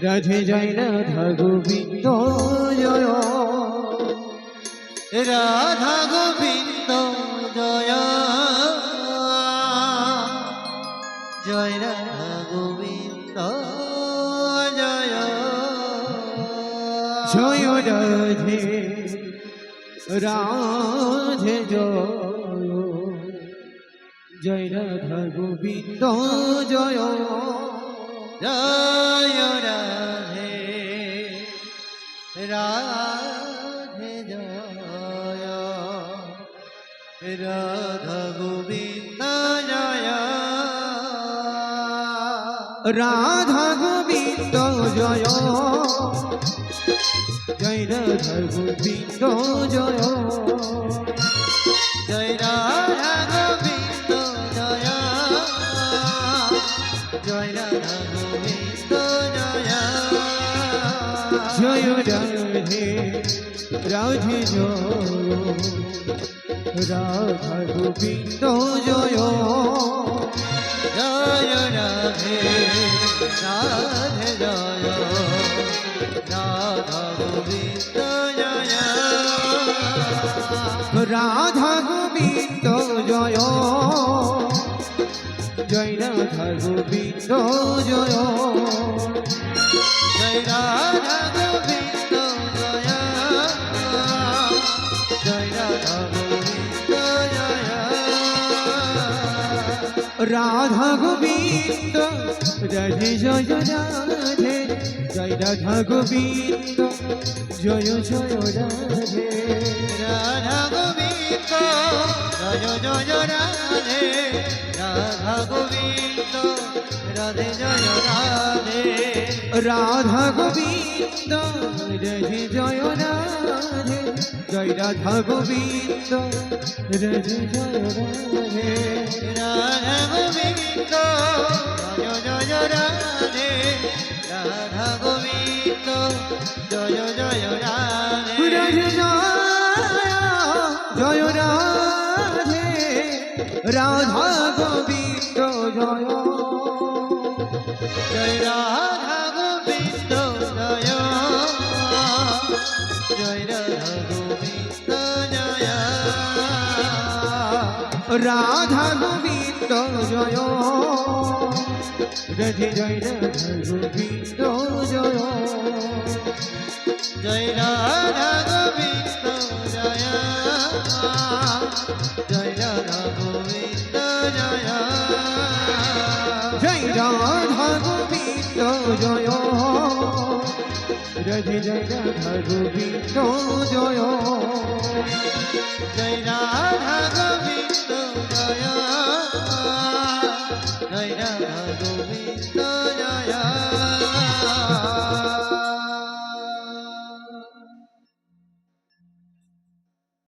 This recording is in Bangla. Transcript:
রাধে জয় রাধা গোবিন্দ জয় রাধা গোবিন্দ জয় জয় রাধা গোবিন্দ জয় জয় রাধে রাধে জয় রাধা গোবিন্দ জয় জয় রাধে রাধে জয় রাধা গোবিন্দ জয় রাধা গোবিন্দ জয় জয় রাধা গোবিন্দ জয় জয় রাধা গোবিন্দ জয় জয় রাধা গোবিন্দ জয় জয় রাধে রাধে জয় রাধা গোবিন্দ জয় জয় রাধে রাধে জয় রাধা গোবিন্দ জয় রাধা গোবিন্দ জয় জয় রাধা গোবিন্দ জয় জয় রাধা গোবিন্দ জয় জয় রাধা গোবিন্দ জয় রাধা গোবিন্দ রাধে জয় রাধে জয় রাধা গোবিন্দ জয় জয় রাধে রাধা গোবিন্দ জয় জয় রাধে রাধা গোবিন্দ রাধে জয় রাধে রাধা গোবিন্দ রাধে জয় রাধে জয় রাধা গোবিন্দ রাধে জয় রাধে রাধা গোবিন্দ জয় জয় রাধে রাধা গোবিন্দ জয় জয় রাধে রাধে জয় রাধে রাধা গোবিন্দ জয় জয় রাধা গোবিন্দ জয় জয় রাধা গোবিন্দ জয় রাধা গোবিন্দ জয় রাধে জয় রাধা গোবিন্দ জয় জয় রাধা গোবিন্দ জয় জয় রাধা গোবিন্দ জয় জয় রাধা গোবিন্দ জয় রাধে জয় রাধা গোবিন্দ জয় জয় রাধা গোবিন্দ